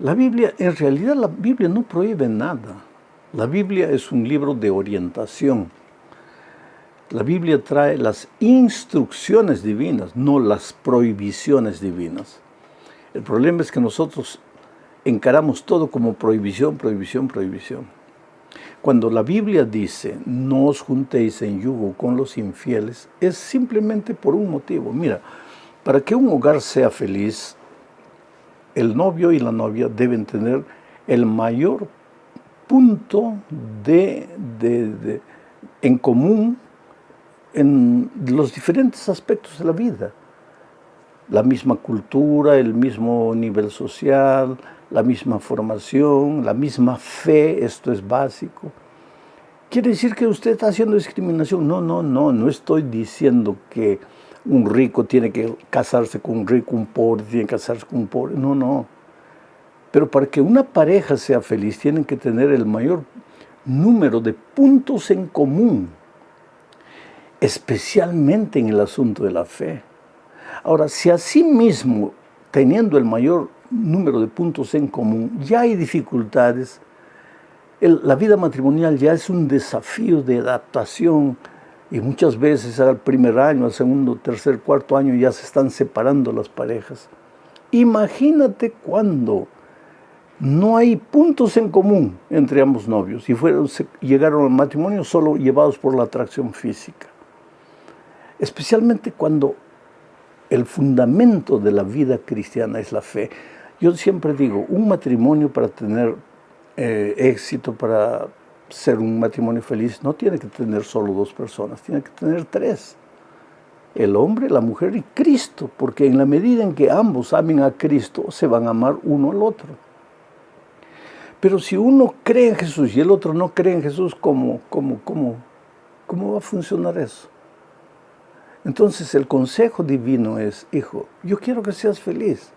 La Biblia, en realidad la Biblia no prohíbe nada. La Biblia es un libro de orientación. La Biblia trae las instrucciones divinas, no las prohibiciones divinas. El problema es que nosotros encaramos todo como prohibición, prohibición, prohibición. Cuando la Biblia dice, no os juntéis en yugo con los infieles, es simplemente por un motivo. Mira, para que un hogar sea feliz, el novio y la novia deben tener el mayor punto en común en los diferentes aspectos de la vida. La misma cultura, el mismo nivel social, la misma formación, la misma fe, esto es básico. ¿Quiere decir que usted está haciendo discriminación? No estoy diciendo que un rico tiene que casarse con un rico, un pobre tiene que casarse con un pobre, no. Pero para que una pareja sea feliz tienen que tener el mayor número de puntos en común, especialmente en el asunto de la fe. Ahora, si así mismo, teniendo el mayor número de puntos en común, ya hay dificultades, la vida matrimonial ya es un desafío de adaptación y muchas veces al primer año, al segundo, tercer, cuarto año ya se están separando las parejas. Imagínate cuando no hay puntos en común entre ambos novios y llegaron al matrimonio solo llevados por la atracción física. Especialmente cuando el fundamento de la vida cristiana es la fe. Yo siempre digo, un matrimonio para tener éxito, para ser un matrimonio feliz, no tiene que tener solo dos personas, tiene que tener tres. El hombre, la mujer y Cristo, porque en la medida en que ambos amen a Cristo, se van a amar uno al otro. Pero si uno cree en Jesús y el otro no cree en Jesús, ¿cómo va a funcionar eso? Entonces el consejo divino es, hijo, yo quiero que seas feliz.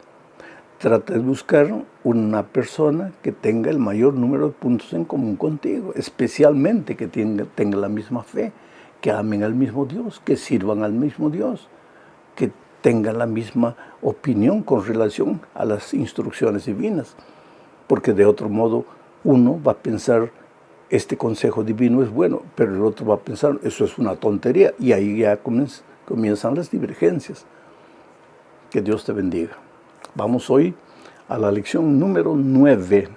Trata de buscar una persona que tenga el mayor número de puntos en común contigo, especialmente que tenga la misma fe, que amen al mismo Dios, que sirvan al mismo Dios, que tengan la misma opinión con relación a las instrucciones divinas. Porque de otro modo uno va a pensar, este consejo divino es bueno, pero el otro va a pensar, eso es una tontería, y ahí ya comienzan las divergencias. Que Dios te bendiga. Vamos hoy a la lección número 9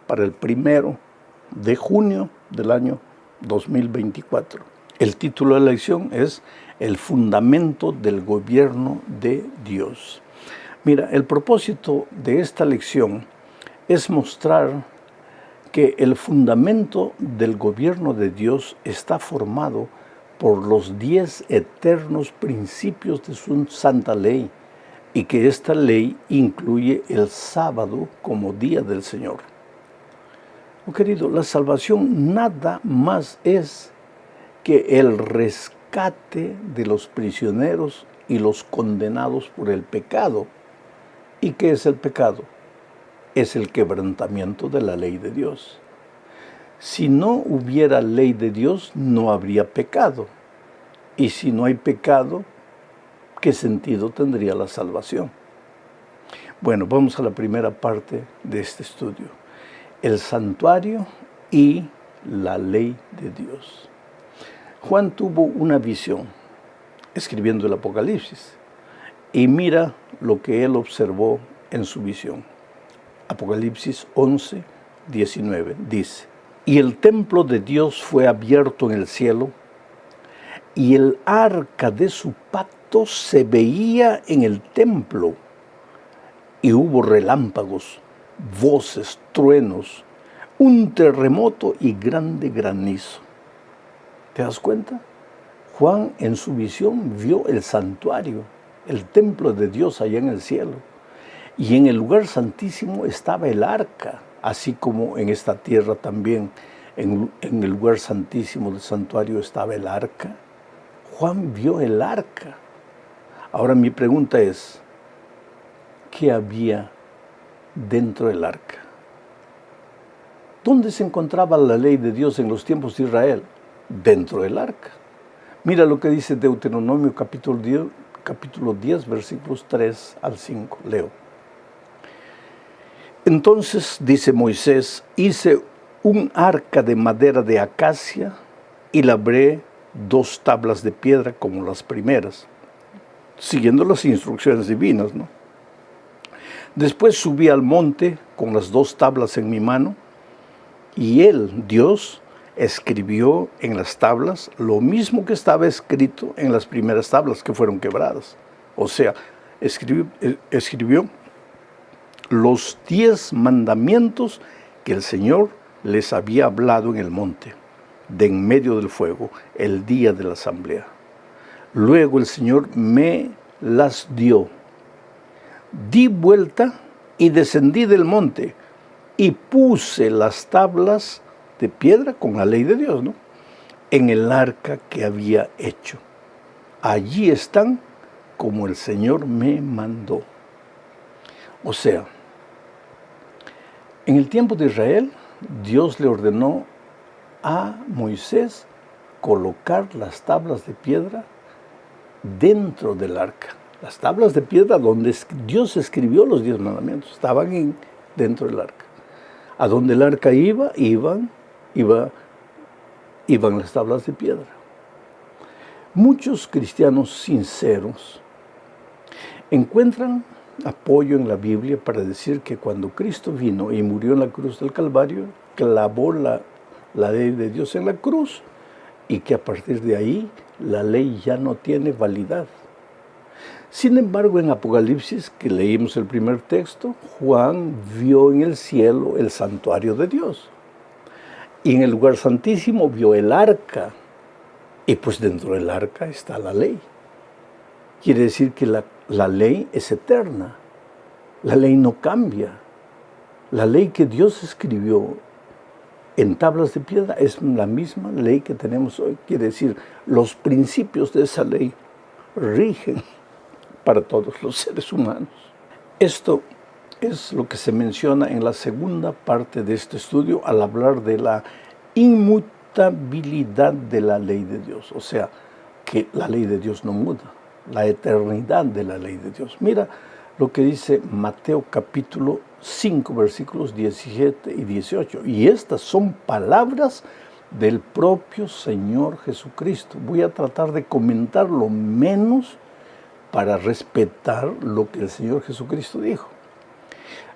para el 1 de junio del año 2024. El título de la lección es El fundamento del gobierno de Dios. Mira, el propósito de esta lección es mostrar que el fundamento del gobierno de Dios está formado por los 10 eternos principios de su santa ley, y que esta ley incluye el sábado como día del Señor. Oh, querido, la salvación nada más es que el rescate de los prisioneros y los condenados por el pecado. ¿Y qué es el pecado? Es el quebrantamiento de la ley de Dios. Si no hubiera ley de Dios, no habría pecado. Y si no hay pecado, ¿qué sentido tendría la salvación? Bueno, vamos a la primera parte de este estudio. El santuario y la ley de Dios. Juan tuvo una visión, escribiendo el Apocalipsis, y mira lo que él observó en su visión. Apocalipsis 11, 19, dice, y el templo de Dios fue abierto en el cielo, y el arca de su pacto se veía en el templo, y hubo relámpagos, voces, truenos, un terremoto y grande granizo. ¿Te das cuenta? Juan en su visión vio el santuario, el templo de Dios allá en el cielo. Y en el lugar santísimo estaba el arca, así como en esta tierra también, en el lugar santísimo del santuario estaba el arca. Juan vio el arca. Ahora mi pregunta es, ¿qué había dentro del arca? ¿Dónde se encontraba la ley de Dios en los tiempos de Israel? Dentro del arca. Mira lo que dice Deuteronomio capítulo 10, versículos 3 al 5. Leo. Entonces, dice Moisés, hice un arca de madera de acacia y labré 2 tablas de piedra como las primeras, siguiendo las instrucciones divinas, ¿no? Después subí al monte con las 2 tablas en mi mano, y él, Dios, escribió en las tablas lo mismo que estaba escrito en las primeras tablas que fueron quebradas. O sea, escribió los 10 mandamientos que el Señor les había hablado en el monte, de en medio del fuego, el día de la asamblea. Luego el Señor me las dio. Di vuelta y descendí del monte y puse las tablas de piedra con la ley de Dios, ¿no?, en el arca que había hecho. Allí están como el Señor me mandó. O sea, en el tiempo de Israel, Dios le ordenó a Moisés colocar las tablas de piedra dentro del arca. Las tablas de piedra donde Dios escribió los 10 mandamientos estaban dentro del arca. A donde el arca iban las tablas de piedra. Muchos cristianos sinceros encuentran apoyo en la Biblia para decir que cuando Cristo vino y murió en la cruz del Calvario, clavó la ley de Dios en la cruz, y que a partir de ahí la ley ya no tiene validad. Sin embargo, en Apocalipsis, que leímos el primer texto, Juan vio en el cielo el santuario de Dios. Y en el lugar santísimo vio el arca. Y pues dentro del arca está la ley. Quiere decir que la ley es eterna. La ley no cambia. La ley que Dios escribió en tablas de piedra es la misma ley que tenemos hoy. Quiere decir, los principios de esa ley rigen para todos los seres humanos. Esto es lo que se menciona en la segunda parte de este estudio al hablar de la inmutabilidad de la ley de Dios. O sea, que la ley de Dios no muda, la eternidad de la ley de Dios. Mira lo que dice Mateo capítulo 5, versículos 17 y 18. Y estas son palabras del propio Señor Jesucristo. Voy a tratar de comentar lo menos para respetar lo que el Señor Jesucristo dijo.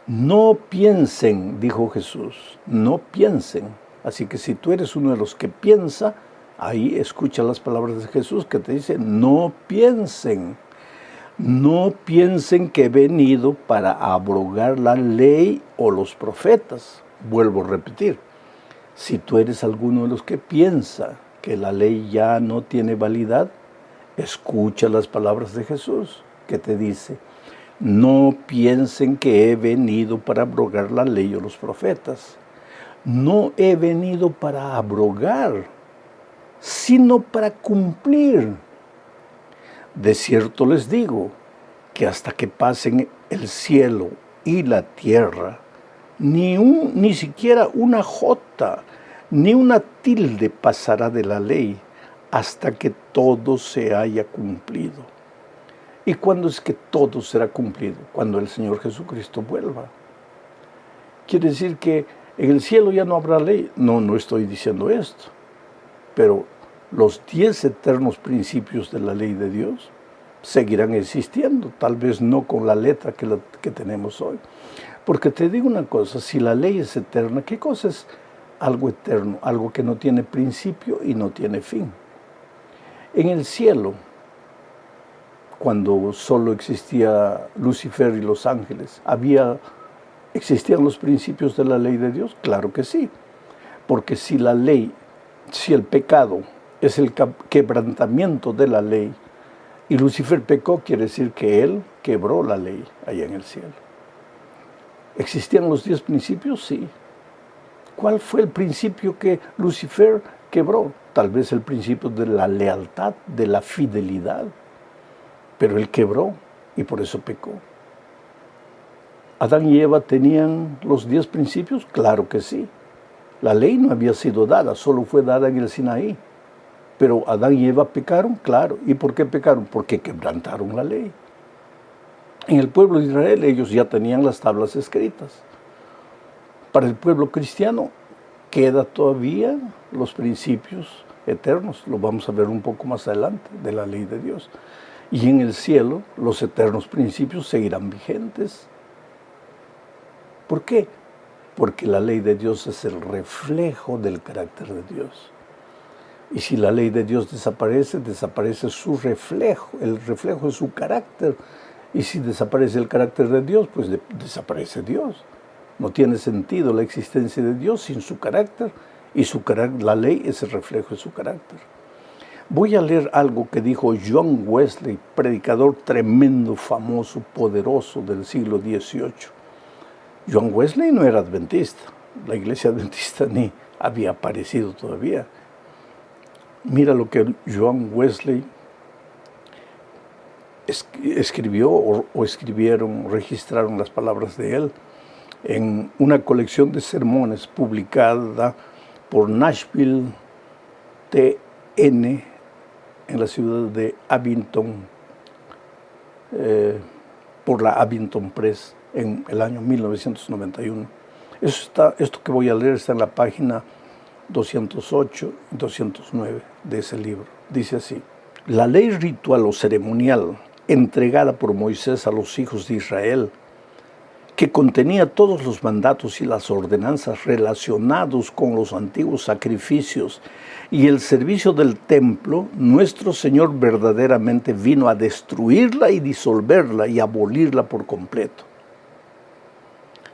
No piensen, dijo Jesús, no piensen. Así que si tú eres uno de los que piensa, ahí escucha las palabras de Jesús que te dice, no piensen. No piensen que he venido para abrogar la ley o los profetas. Vuelvo a repetir, si tú eres alguno de los que piensa que la ley ya no tiene validad, escucha las palabras de Jesús que te dice, no piensen que he venido para abrogar la ley o los profetas. No he venido para abrogar, sino para cumplir. De cierto les digo que hasta que pasen el cielo y la tierra, ni siquiera una jota, ni una tilde pasará de la ley hasta que todo se haya cumplido. ¿Y cuándo es que todo será cumplido? Cuando el Señor Jesucristo vuelva. Quiere decir que en el cielo ya no habrá ley. No estoy diciendo esto. Pero los 10 eternos principios de la ley de Dios seguirán existiendo, tal vez no con la letra que tenemos hoy. Porque te digo una cosa, si la ley es eterna, ¿qué cosa es algo eterno? Algo que no tiene principio y no tiene fin. En el cielo, cuando solo existía Lucifer y los ángeles, ¿existían los principios de la ley de Dios? Claro que sí, porque si el pecado es el quebrantamiento de la ley, y Lucifer pecó, quiere decir que él quebró la ley allá en el cielo. ¿Existían los 10 principios? Sí. ¿Cuál fue el principio que Lucifer quebró? Tal vez el principio de la lealtad, de la fidelidad. Pero él quebró y por eso pecó. ¿Adán y Eva tenían los 10 principios? Claro que sí. La ley no había sido dada, solo fue dada en el Sinaí. Pero Adán y Eva pecaron, claro. ¿Y por qué pecaron? Porque quebrantaron la ley. En el pueblo de Israel ellos ya tenían las tablas escritas. Para el pueblo cristiano queda todavía los principios eternos, lo vamos a ver un poco más adelante, de la ley de Dios. Y en el cielo los eternos principios seguirán vigentes. ¿Por qué? Porque la ley de Dios es el reflejo del carácter de Dios. Y si la ley de Dios desaparece, desaparece su reflejo, el reflejo de su carácter. Y si desaparece el carácter de Dios, pues desaparece Dios. No tiene sentido la existencia de Dios sin su carácter, y la ley es el reflejo de su carácter. Voy a leer algo que dijo John Wesley, predicador tremendo, famoso, poderoso del siglo XVIII. John Wesley no era adventista, la iglesia adventista ni había aparecido todavía. Mira lo que John Wesley escribió o escribieron, registraron las palabras de él en una colección de sermones publicada por Nashville TN en la ciudad de Abington, por la Abington Press en el año 1991. Esto que voy a leer está en la página 208 y 209 de ese libro. Dice así: la ley ritual o ceremonial entregada por Moisés a los hijos de Israel, que contenía todos los mandatos y las ordenanzas relacionados con los antiguos sacrificios y el servicio del templo, nuestro Señor verdaderamente vino a destruirla y disolverla y abolirla por completo.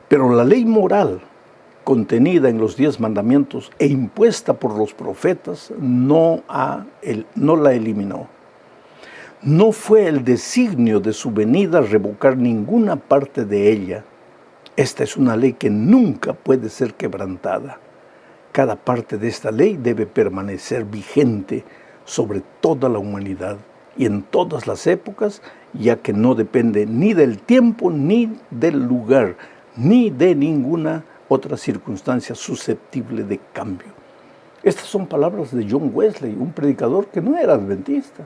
Pero la ley moral contenida en los 10 mandamientos e impuesta por los profetas no la eliminó. No fue el designio de su venida revocar ninguna parte de ella. Esta es una ley que nunca puede ser quebrantada. Cada parte de esta ley debe permanecer vigente sobre toda la humanidad y en todas las épocas, ya que no depende ni del tiempo, ni del lugar, ni de ninguna otra circunstancia susceptible de cambio. Estas son palabras de John Wesley, un predicador que no era adventista,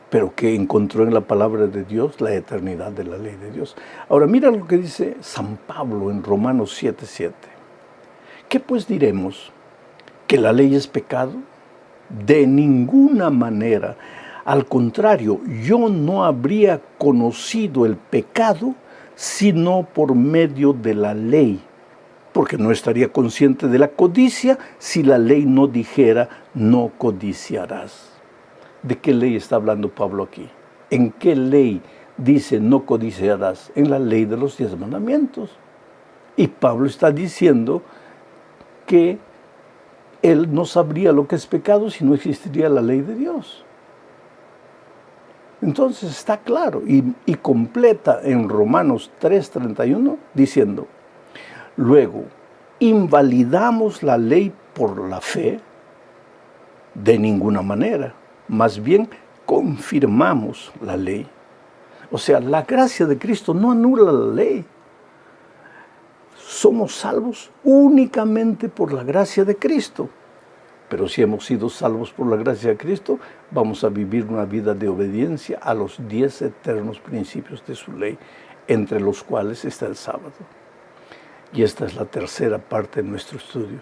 pero que encontró en la palabra de Dios la eternidad de la ley de Dios. Ahora mira lo que dice San Pablo en Romanos 7:7. ¿Qué pues diremos? ¿Que la ley es pecado? De ninguna manera. Al contrario, yo no habría conocido el pecado sino por medio de la ley, porque no estaría consciente de la codicia si la ley no dijera no codiciarás. ¿De qué ley está hablando Pablo aquí? ¿En qué ley dice no codiciarás? En la ley de los 10 mandamientos. Y Pablo está diciendo que él no sabría lo que es pecado si no existiría la ley de Dios. Entonces está claro y completa en Romanos 3:31 diciendo: luego, ¿invalidamos la ley por la fe? De ninguna manera. Más bien, confirmamos la ley. O sea, la gracia de Cristo no anula la ley. Somos salvos únicamente por la gracia de Cristo. Pero si hemos sido salvos por la gracia de Cristo, vamos a vivir una vida de obediencia a los 10 eternos principios de su ley, entre los cuales está el sábado. Y esta es la tercera parte de nuestro estudio.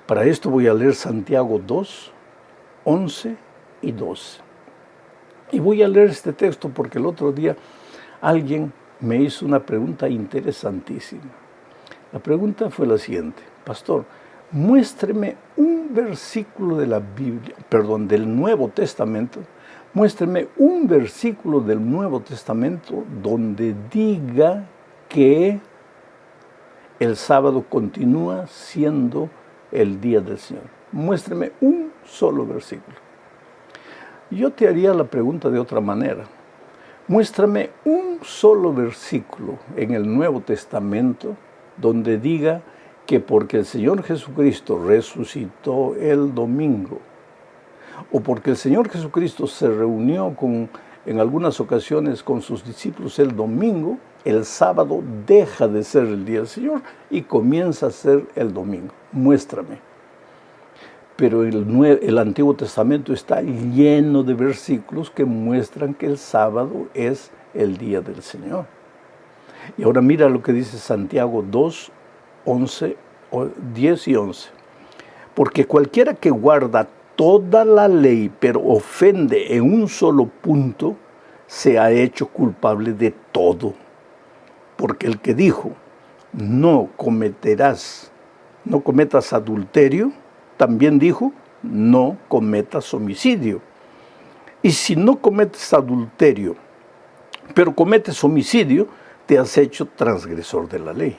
Para esto voy a leer Santiago 2, 11 y 12. Y voy a leer este texto porque el otro día alguien me hizo una pregunta interesantísima. La pregunta fue la siguiente: pastor, muéstreme un versículo de la Biblia, del Nuevo Testamento, muéstreme un versículo del Nuevo Testamento donde diga que el sábado continúa siendo el día del Señor. Muéstreme un solo versículo. Yo te haría la pregunta de otra manera. Muéstrame un solo versículo en el Nuevo Testamento donde diga que porque el Señor Jesucristo resucitó el domingo, o porque el Señor Jesucristo se reunió en algunas ocasiones con sus discípulos el domingo, el sábado deja de ser el día del Señor y comienza a ser el domingo. Muéstrame. Pero el Antiguo Testamento está lleno de versículos que muestran que el sábado es el día del Señor. Y ahora mira lo que dice Santiago 2, 10 y 11. Porque cualquiera que guarda toda la ley, pero ofende en un solo punto, se ha hecho culpable de todo. Porque el que dijo, no cometas adulterio, también dijo, no cometas homicidio. Y si no cometes adulterio, pero cometes homicidio, te has hecho transgresor de la ley.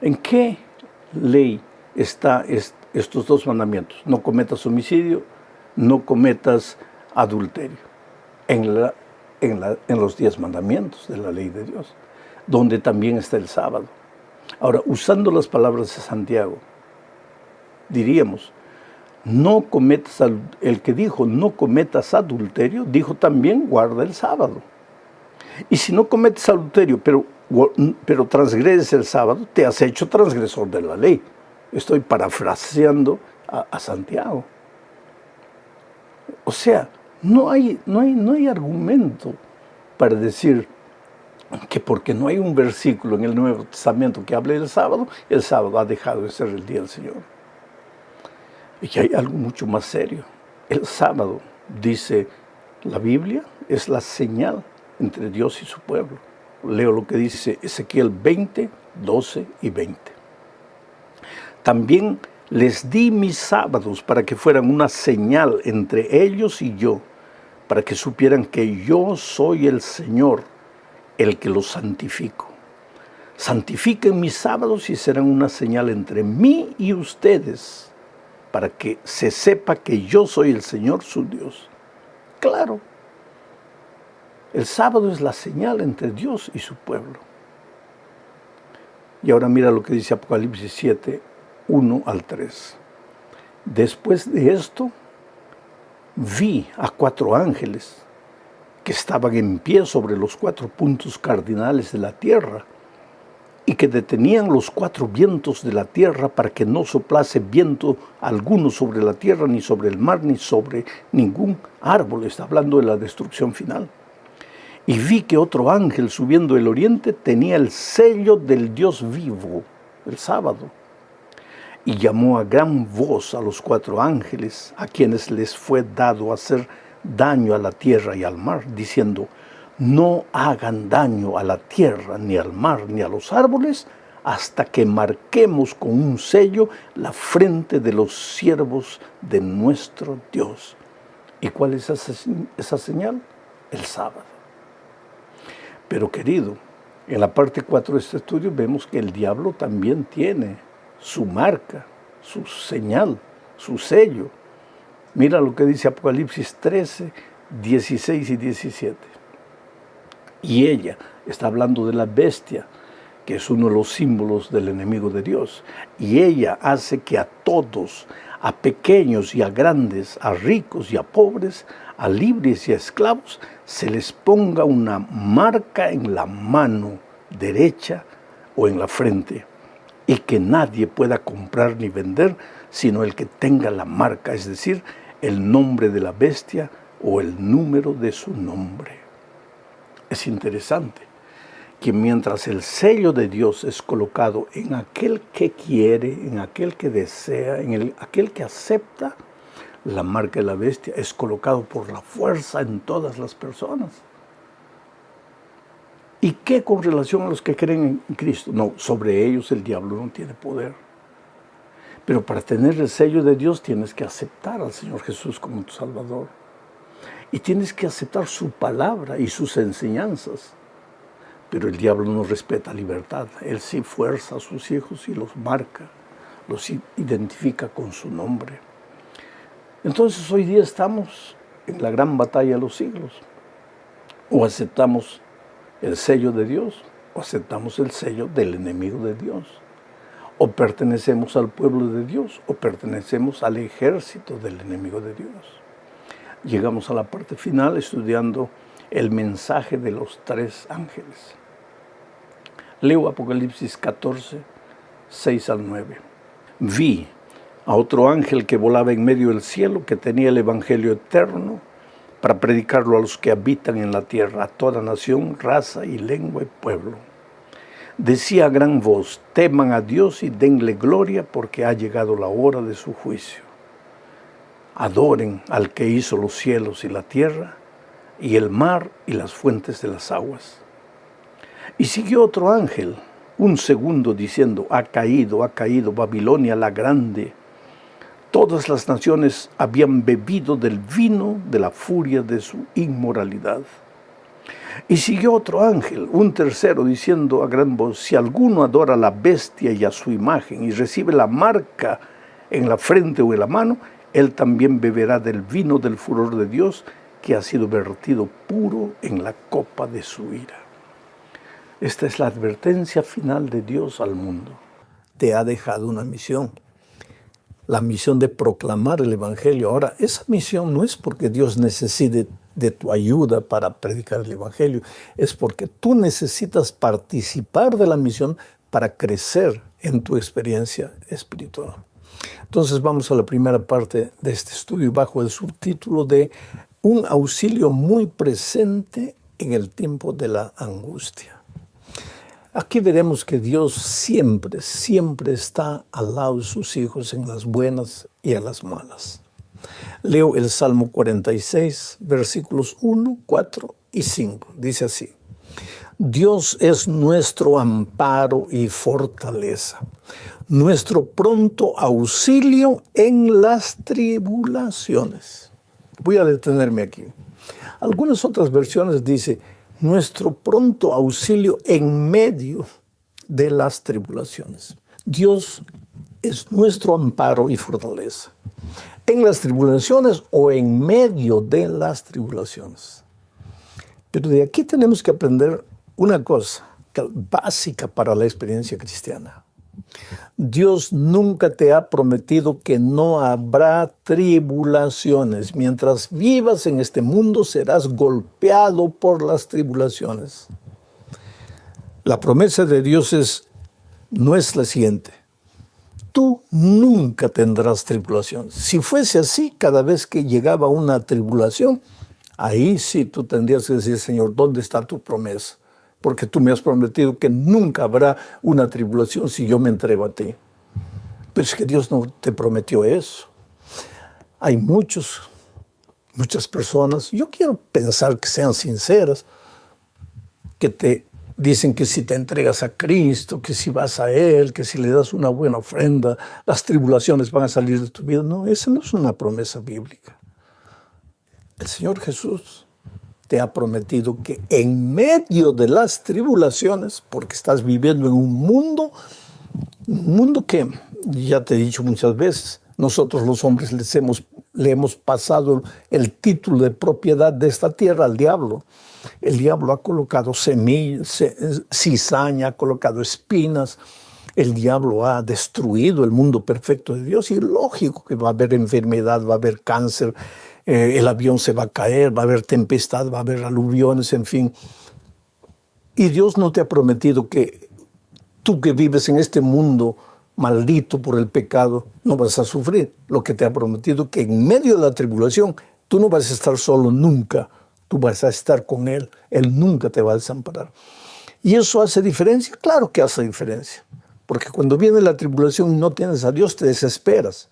¿En qué ley están estos dos mandamientos? No cometas homicidio, no cometas adulterio. En los 10 mandamientos de la ley de Dios, donde también está el sábado. Ahora, usando las palabras de Santiago, diríamos, el que dijo no cometas adulterio, dijo también guarda el sábado. Y si no cometes adulterio, pero transgredes el sábado, te has hecho transgresor de la ley. Estoy parafraseando a Santiago. O sea, no hay argumento para decir que porque no hay un versículo en el Nuevo Testamento que hable del sábado, el sábado ha dejado de ser el día del Señor. Y que hay algo mucho más serio. El sábado, dice la Biblia, es la señal entre Dios y su pueblo. Leo lo que dice Ezequiel 20, 12 y 20. También les di mis sábados para que fueran una señal entre ellos y yo, para que supieran que yo soy el Señor, el que los santifico. Santifiquen mis sábados y serán una señal entre mí y ustedes, para que se sepa que yo soy el Señor su Dios. Claro, el sábado es la señal entre Dios y su pueblo. Y ahora mira lo que dice Apocalipsis 7, 1 al 3. Después de esto, vi a 4 ángeles que estaban en pie sobre los 4 puntos cardinales de la tierra y que detenían los 4 vientos de la tierra para que no soplase viento alguno sobre la tierra, ni sobre el mar, ni sobre ningún árbol. Está hablando de la destrucción final. Y vi que otro ángel subiendo del oriente tenía el sello del Dios vivo, el sábado. Y llamó a gran voz a los 4 ángeles, a quienes les fue dado hacer daño a la tierra y al mar, diciendo, no hagan daño a la tierra, ni al mar, ni a los árboles, hasta que marquemos con un sello la frente de los siervos de nuestro Dios. ¿Y cuál es esa señal? El sábado. Pero querido, en la parte 4 de este estudio vemos que el diablo también tiene su marca, su señal, su sello. Mira lo que dice Apocalipsis 13, 16 y 17. Y ella está hablando de la bestia, que es uno de los símbolos del enemigo de Dios. Y ella hace que a todos, a pequeños y a grandes, a ricos y a pobres, a libres y a esclavos, se les ponga una marca en la mano derecha o en la frente, y que nadie pueda comprar ni vender, sino el que tenga la marca, es decir, el nombre de la bestia o el número de su nombre. Es interesante que mientras el sello de Dios es colocado en aquel que quiere, en aquel que desea, aquel que acepta, la marca de la bestia es colocado por la fuerza en todas las personas. ¿Y qué con relación a los que creen en Cristo? No, sobre ellos el diablo no tiene poder. Pero para tener el sello de Dios tienes que aceptar al Señor Jesús como tu Salvador. Y tienes que aceptar su palabra y sus enseñanzas. Pero el diablo no respeta libertad. Él sí fuerza a sus hijos y los marca, los identifica con su nombre. Entonces hoy día estamos en la gran batalla de los siglos. O aceptamos el sello de Dios, o aceptamos el sello del enemigo de Dios. O pertenecemos al pueblo de Dios, o pertenecemos al ejército del enemigo de Dios. Llegamos a la parte final estudiando el mensaje de los 3 ángeles. Leo Apocalipsis 14, 6 al 9. Vi a otro ángel que volaba en medio del cielo, que tenía el evangelio eterno para predicarlo a los que habitan en la tierra, a toda nación, raza y lengua y pueblo. decía a gran voz: teman a Dios y denle gloria, porque ha llegado la hora de su juicio. Adoren al que hizo los cielos y la tierra, y el mar y las fuentes de las aguas. Y siguió otro ángel, un segundo, diciendo: ha caído Babilonia la grande. Todas las naciones habían bebido del vino de la furia de su inmoralidad. Y siguió otro ángel, un tercero, diciendo a gran voz: si alguno adora a la bestia y a su imagen, y recibe la marca en la frente o en la mano, él también beberá del vino del furor de Dios, que ha sido vertido puro en la copa de su ira. Esta es la advertencia final de Dios al mundo. Te ha dejado una misión, la misión de proclamar el Evangelio. Ahora, esa misión no es porque Dios necesite de tu ayuda para predicar el Evangelio, es porque tú necesitas participar de la misión para crecer en tu experiencia espiritual. Entonces vamos a la primera parte de este estudio bajo el subtítulo de un auxilio muy presente en el tiempo de la angustia. Aquí veremos que Dios siempre, siempre está al lado de sus hijos en las buenas y en las malas. Leo el Salmo 46, versículos 1, 4 y 5. Dice así: Dios es nuestro amparo y fortaleza, nuestro pronto auxilio en las tribulaciones. Voy a detenerme aquí. Algunas otras versiones dicen: nuestro pronto auxilio en medio de las tribulaciones. Dios es nuestro amparo y fortaleza en las tribulaciones o en medio de las tribulaciones. Pero de aquí tenemos que aprender una cosa básica para la experiencia cristiana. Dios nunca te ha prometido que no habrá tribulaciones. Mientras vivas en este mundo serás golpeado por las tribulaciones. La promesa de Dios no es la siguiente: tú nunca tendrás tribulaciones. Si fuese así, cada vez que llegaba una tribulación, ahí sí tú tendrías que decir: Señor, ¿dónde está tu promesa? Porque tú me has prometido que nunca habrá una tribulación si yo me entrego a ti. Pero es que Dios no te prometió eso. Hay muchas personas, yo quiero pensar que sean sinceras, que te dicen que si te entregas a Cristo, que si vas a Él, que si le das una buena ofrenda, las tribulaciones van a salir de tu vida. No, esa no es una promesa bíblica. El Señor Jesús te ha prometido que en medio de las tribulaciones, porque estás viviendo en un mundo que, ya te he dicho muchas veces, nosotros los hombres le hemos pasado el título de propiedad de esta tierra al diablo. El diablo ha colocado semillas, cizaña, ha colocado espinas. El diablo ha destruido el mundo perfecto de Dios, y lógico que va a haber enfermedad, va a haber cáncer, el avión se va a caer, va a haber tempestad, va a haber aluviones, en fin. Y Dios no te ha prometido que tú, que vives en este mundo maldito por el pecado, no vas a sufrir. Lo que te ha prometido que en medio de la tribulación tú no vas a estar solo nunca, tú vas a estar con Él. Él nunca te va a desamparar. ¿Y eso hace diferencia? Claro que hace diferencia. Porque cuando viene la tribulación y no tienes a Dios, te desesperas.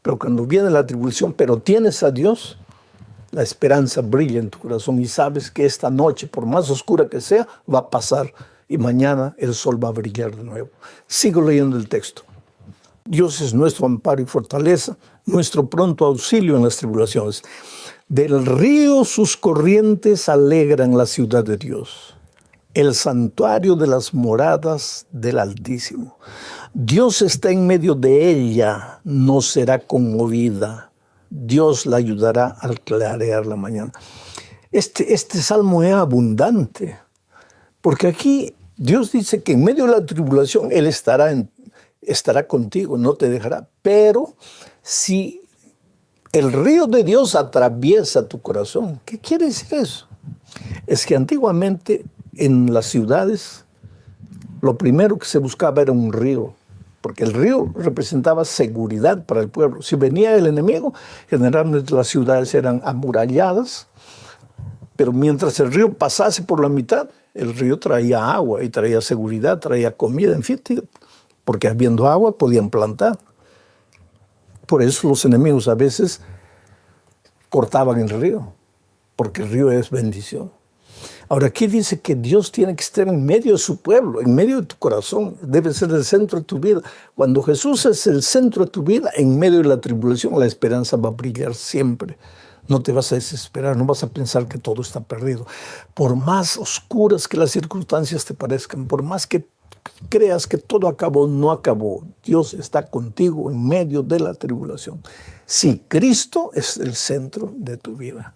Pero cuando viene la tribulación, pero tienes a Dios, la esperanza brilla en tu corazón y sabes que esta noche, por más oscura que sea, va a pasar y mañana el sol va a brillar de nuevo. Sigo leyendo el texto. Dios es nuestro amparo y fortaleza, nuestro pronto auxilio en las tribulaciones. Del río sus corrientes alegran la ciudad de Dios, el santuario de las moradas del Altísimo. Dios está en medio de ella, no será conmovida. Dios la ayudará al clarear la mañana. Este salmo es abundante, porque aquí Dios dice que en medio de la tribulación Él estará contigo, no te dejará. Pero si el río de Dios atraviesa tu corazón, ¿qué quiere decir eso? Es que antiguamente en las ciudades lo primero que se buscaba era un río, porque el río representaba seguridad para el pueblo. Si venía el enemigo, generalmente las ciudades eran amuralladas, pero mientras el río pasase por la mitad, El río traía agua y traía seguridad, traía comida, en fin, porque habiendo agua podían plantar. Por eso los enemigos a veces cortaban el río, porque el río es bendición. Ahora, aquí dice que Dios tiene que estar en medio de su pueblo, en medio de tu corazón, debe ser el centro de tu vida. Cuando Jesús es el centro de tu vida, en medio de la tribulación, la esperanza va a brillar siempre. No te vas a desesperar, no vas a pensar que todo está perdido. Por más oscuras que las circunstancias te parezcan, por más que creas que todo acabó, no acabó. Dios está contigo en medio de la tribulación. Sí, Cristo es el centro de tu vida.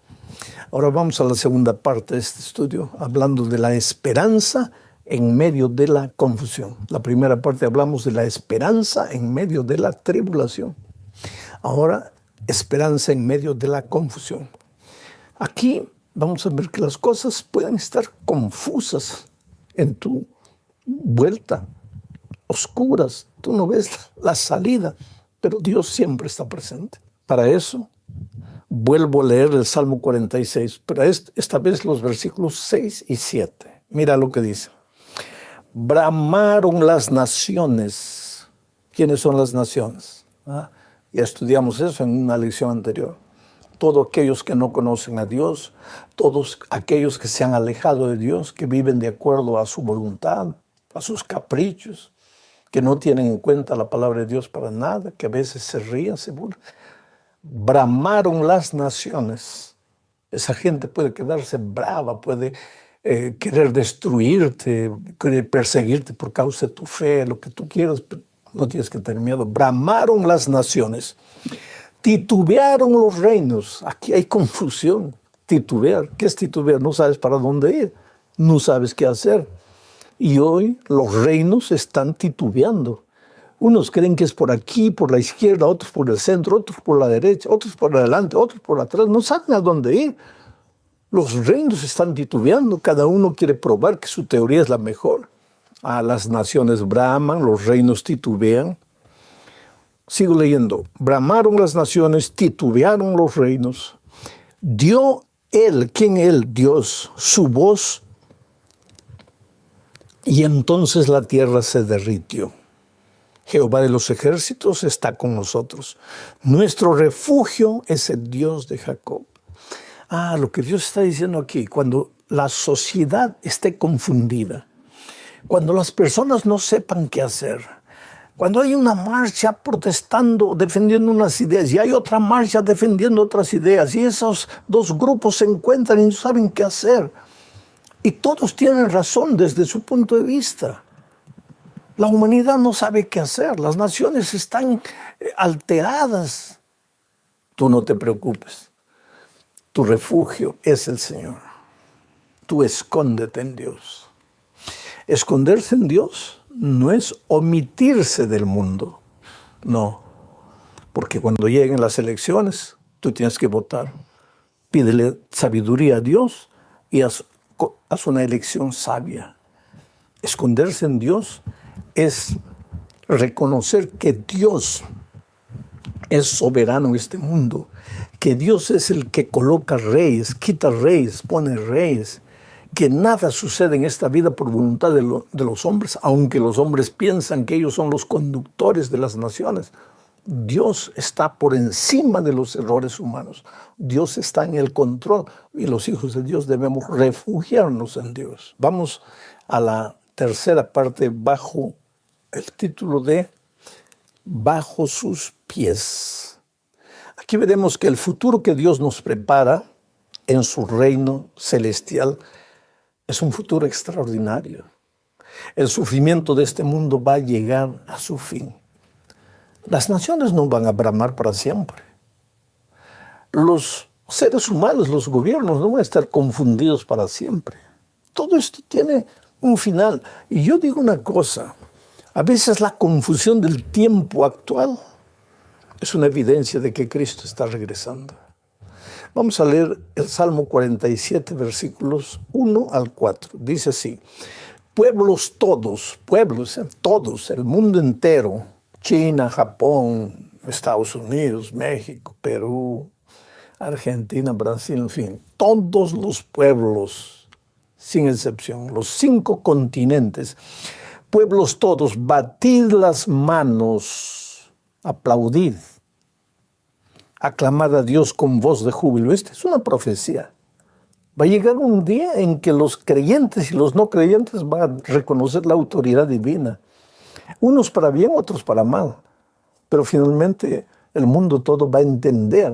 Ahora vamos a la segunda parte de este estudio, hablando de la esperanza en medio de la confusión. La primera parte hablamos de la esperanza en medio de la tribulación. Ahora, esperanza en medio de la confusión. Aquí vamos a ver que las cosas pueden estar confusas en tu vuelta, oscuras. Tú no ves la salida, pero Dios siempre está presente. Para eso, vuelvo a leer el Salmo 46, pero esta vez los versículos 6 y 7. Mira lo que dice. Bramaron las naciones. ¿Quiénes son las naciones? Ya estudiamos eso en una lección anterior. Todos aquellos que no conocen a Dios, todos aquellos que se han alejado de Dios, que viven de acuerdo a su voluntad, a sus caprichos, que no tienen en cuenta la palabra de Dios para nada, que a veces se ríen, se burlan. Bramaron las naciones. Esa gente puede quedarse brava, puede querer destruirte, querer perseguirte por causa de tu fe, lo que tú quieras, pero no tienes que tener miedo. Bramaron las naciones. Titubearon los reinos. Aquí hay confusión. Titubear. ¿Qué es titubear? No sabes para dónde ir. No sabes qué hacer. Y hoy los reinos están titubeando. Unos creen que es por aquí, por la izquierda, otros por el centro, otros por la derecha, otros por adelante, otros por atrás. No saben a dónde ir. Los reinos están titubeando. Cada uno quiere probar que su teoría es la mejor. Las naciones braman, los reinos titubean. Sigo leyendo. Bramaron las naciones, titubearon los reinos. Dio él, ¿quién él? Dios, su voz. Y entonces la tierra se derritió. Jehová de los ejércitos está con nosotros. Nuestro refugio es el Dios de Jacob. Lo que Dios está diciendo aquí, cuando la sociedad esté confundida, cuando las personas no sepan qué hacer, cuando hay una marcha protestando, defendiendo unas ideas, y hay otra marcha defendiendo otras ideas, y esos dos grupos se encuentran y no saben qué hacer, y todos tienen razón desde su punto de vista. La humanidad no sabe qué hacer, las naciones están alteradas. Tú no te preocupes, tu refugio es el Señor. Tú escóndete en Dios. Esconderse en Dios no es omitirse del mundo, no, porque cuando lleguen las elecciones, tú tienes que votar. Pídele sabiduría a Dios y haz una elección sabia. Esconderse en Dios es reconocer que Dios es soberano en este mundo, que Dios es el que coloca reyes, quita reyes, pone reyes, que nada sucede en esta vida por voluntad de los hombres, aunque los hombres piensan que ellos son los conductores de las naciones. Dios está por encima de los errores humanos. Dios está en el control y los hijos de Dios debemos refugiarnos en Dios. Vamos a la tercera parte bajo el título de Bajo sus pies. Aquí veremos que el futuro que Dios nos prepara en su reino celestial es un futuro extraordinario. El sufrimiento de este mundo va a llegar a su fin. Las naciones no van a bramar para siempre. Los seres humanos, los gobiernos no van a estar confundidos para siempre. Todo esto tiene un final. Y yo digo una cosa, a veces la confusión del tiempo actual es una evidencia de que Cristo está regresando. Vamos a leer el Salmo 47, versículos 1 al 4. Dice así: pueblos, el mundo entero, China, Japón, Estados Unidos, México, Perú, Argentina, Brasil, en fin, todos los pueblos sin excepción, los 5 continentes. Pueblos todos, batid las manos, aplaudid, aclamad a Dios con voz de júbilo. Esta es una profecía. Va a llegar un día en que los creyentes y los no creyentes van a reconocer la autoridad divina. Unos para bien, otros para mal. Pero finalmente el mundo todo va a entender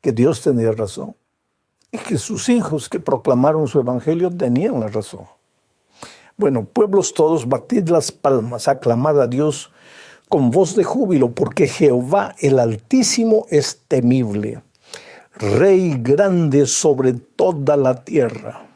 que Dios tenía razón y que sus hijos que proclamaron su evangelio tenían la razón. Bueno, pueblos todos, batid las palmas, aclamad a Dios con voz de júbilo, porque Jehová el Altísimo es temible, Rey grande sobre toda la tierra.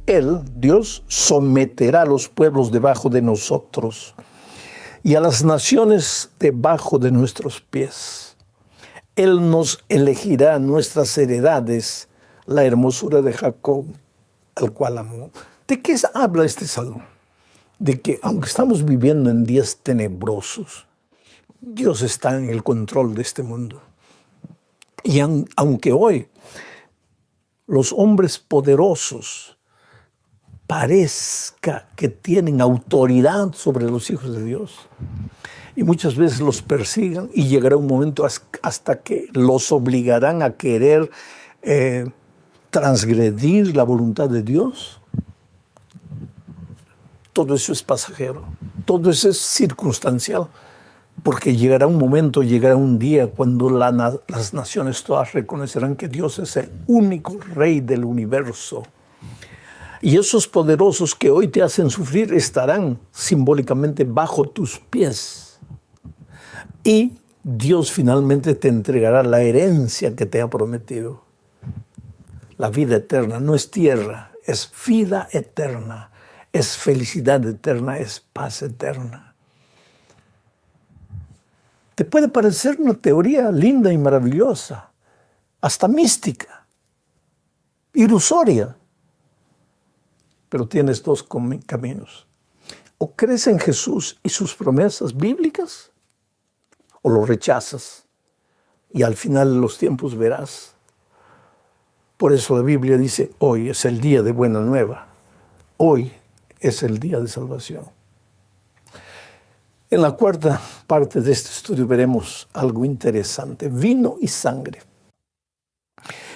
Él, Dios, someterá a los pueblos debajo de nosotros y a las naciones debajo de nuestros pies. Él nos elegirá nuestras heredades, la hermosura de Jacob, al cual amó. ¿De qué habla este salmo? De que aunque estamos viviendo en días tenebrosos, Dios está en el control de este mundo. Y aunque hoy los hombres poderosos parezca que tienen autoridad sobre los hijos de Dios, y muchas veces los persigan, y llegará un momento hasta que los obligarán a querer transgredir la voluntad de Dios. Todo eso es pasajero, todo eso es circunstancial, porque llegará un momento, llegará un día cuando las naciones todas reconocerán que Dios es el único Rey del universo. Y esos poderosos que hoy te hacen sufrir estarán simbólicamente bajo tus pies. Y Dios finalmente te entregará la herencia que te ha prometido. la vida eterna. No es tierra, es vida eterna, es felicidad eterna, es paz eterna. Te puede parecer una teoría linda y maravillosa, hasta mística, ilusoria, pero tienes dos caminos. O crees en Jesús y sus promesas bíblicas, o lo rechazas, y al final de los tiempos verás. Por eso la Biblia dice, hoy es el día de buena nueva, hoy es el día de salvación. En la cuarta parte de este estudio veremos algo interesante, vino y sangre.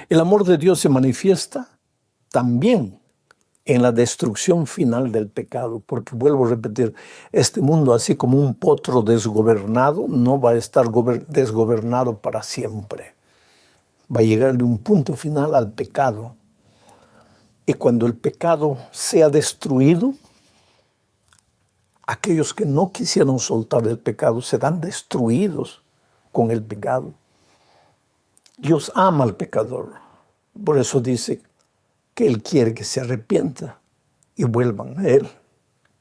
El amor de Dios se manifiesta también en la destrucción final del pecado, porque vuelvo a repetir, este mundo, así como un potro desgobernado, no va a estar desgobernado para siempre. Va a llegar de un punto final al pecado. Y cuando el pecado sea destruido, aquellos que no quisieron soltar el pecado serán destruidos con el pecado. Dios ama al pecador. Por eso dice que Él quiere que se arrepienta y vuelvan a Él.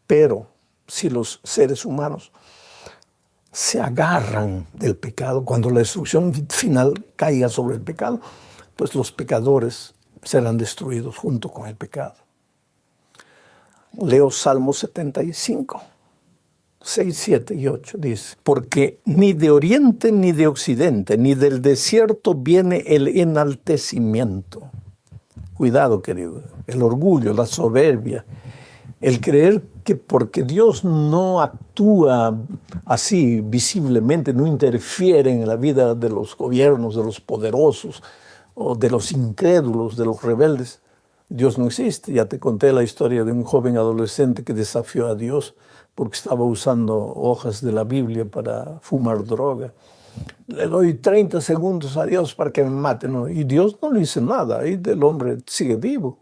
Pero si los seres humanos se agarran del pecado, cuando la destrucción final caiga sobre el pecado, pues los pecadores serán destruidos junto con el pecado. Leo Salmo 75, 6, 7 y 8, dice, porque ni de oriente ni de occidente, ni del desierto viene el enaltecimiento. Cuidado, querido, el orgullo, la soberbia, el creer que porque Dios no actúa así visiblemente, no interfiere en la vida de los gobiernos, de los poderosos, o de los incrédulos, de los rebeldes, Dios no existe. Ya te conté la historia de un joven adolescente que desafió a Dios porque estaba usando hojas de la Biblia para fumar droga. Le doy 30 segundos a Dios para que me mate, ¿no? Y Dios no le dice nada, y el hombre sigue vivo.